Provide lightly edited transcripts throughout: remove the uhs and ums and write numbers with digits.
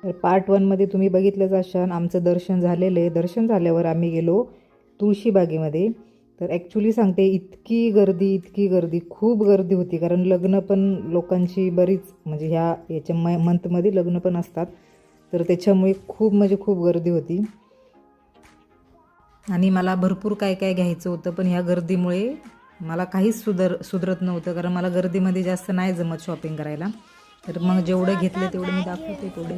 तर पार्ट 1मध्ये तुम्ही बघितलंच असाल आमचं दर्शन झालेलं आहे. दर्शन झाल्यावर आम्ही गेलो तुळशीबागेमध्ये. तर ॲक्च्युली सांगते इतकी गर्दी खूप गर्दी होती, कारण लग्न पण लोकांची बरीच म्हणजे याच्या मंथमध्ये लग्न पण असतात, तर त्याच्यामुळे खूप म्हणजे खूप गर्दी होती. आणि मला भरपूर काय काय घ्यायचं होतं, पण ह्या गर्दीमुळे मला काहीच सुधरत नव्हतं, कारण मला गर्दीमध्ये जास्त नाही जमत शॉपिंग करायला. तर मग जेवढं घेतलं तेवढं मी दाखवते थोडे.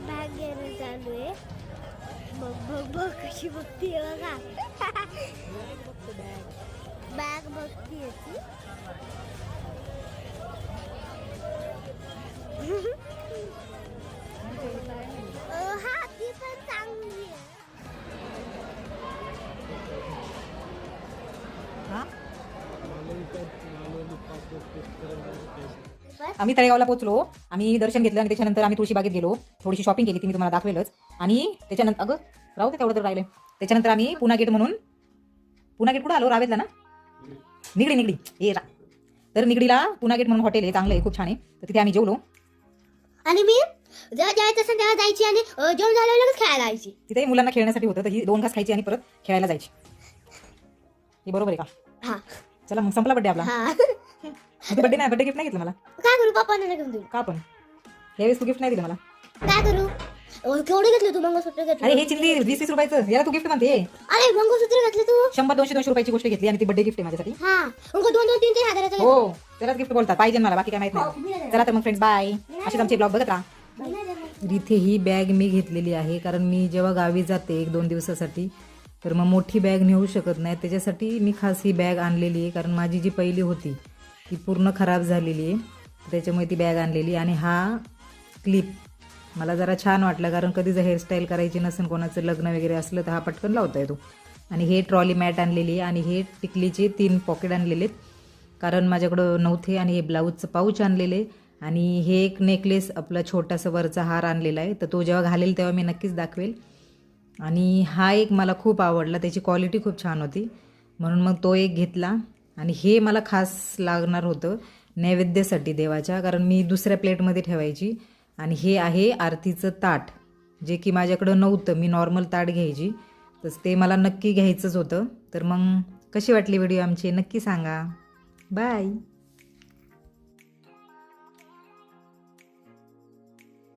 बॅग घेणं चालू आहे. बघ बघ बघ कशी बघतीये बघा. बॅग बघतीये ती. हा ती पण चांगली आहे. आम्ही तळेगावला पोहोचलो. आम्ही दर्शन घेतलं आणि त्याच्यानंतर आम्ही तुळशीबागेत गेलो. थोडीशी शॉपिंग केली ती मी तुम्हाला दाखवेलच. आणि त्याच्यानंतर अगं राहू दे तेवढं तर राहिले. त्याच्यानंतर आम्ही पुणा गेट कुठं आलो? रावेतला ना, निगडी तर निगडीला पुणा गेट म्हणून हॉटेल आहे, चांगलं आहे, खूप छान आहे. तर तिथे आम्ही जेवलो. आणि मी जेव्हा जायचं असेल तेव्हा जायची आणि जेवण झाल्यावर लगेच खेळायला जायची. तिथे मुलांना खेळण्यासाठी होतं, तर ही 2 घास खायची आणि परत खेळायला जायची. हे बरोबर आहे का? हा चला मग संपला बड्डे आपला. हा. बड्डे गिफ्ट नाही घेतलं मला. काय करू? पप्पांना घेऊन देऊ. का पण यावेळेस तू गिफ्ट नाही दिलं मला. काय करू? केवढे घेतले तू? मंगळसूत्र घेतलं. अरे हे चिल्ली 20-20 रुपयाचं, याला तू गिफ्ट म्हणते. अरे मंगळसूत्र घेतलं तू? 100-200 रुपयाची गोष्ट घेतली आणि ती बड्डे गिफ्ट आहे माझ्यासाठी. हा मग 2-3 हजाराचं. हो त्यालाच गिफ्ट बोलतात, पाहिजे मला, बाकी काय माहित नाही. चला तर मग फ्रेंड्स बाय. अशीच आमचे ब्लॉग बघत राहा. इथे ही बॅग मी घेतलेली आहे, कारण मी जेव्हा गावी जाते 1-2 दिवसासाठी, तर मग मोठी बॅग नेऊ शकत नाही. त्याच्यासाठी मी खास ही बॅग आणलेली आहे, कारण माझी जी पहिली होती ती पूर्ण खराब झालेली आहे, त्याच्यामुळे ती बॅग आणलेली. आणि हा क्लिप मला जरा छान वाटला, कारण कधी जर हेअरस्टाईल करायची नसेल, कोणाचं लग्न वगैरे असलं तर हा पटकन लावता येतो. आणि हे ट्रॉली मॅट आणलेली आहे, आणि हे टिकलीचे 3 पॉकेट आणलेले आहेत, कारण माझ्याकडं नव्हते. आणि हे ब्लाऊजचं पाऊच आणलेले, आणि हे एक नेकलेस आपला छोटासा वरचा हार आणलेला आहे, तर तो जेव्हा घालेल तेव्हा मी नक्कीच दाखवेल. आणि हा एक मला खूप आवडला, त्याची क्वालिटी खूप छान होती, म्हणून मग तो एक घेतला. आणि हे मला खास लागणार होतं नैवेद्यासाठी देवाच्या, कारण मी दुसऱ्या प्लेटमध्ये ठेवायची. आणि हे आहे आरतीचं ताट, जे की माझ्याकडं नव्हतं, मी नॉर्मल ताट घ्यायची, तर ते मला नक्की घ्यायचंच होतं. तर मग कशी वाटली व्हिडिओ आमची नक्की सांगा. बाय.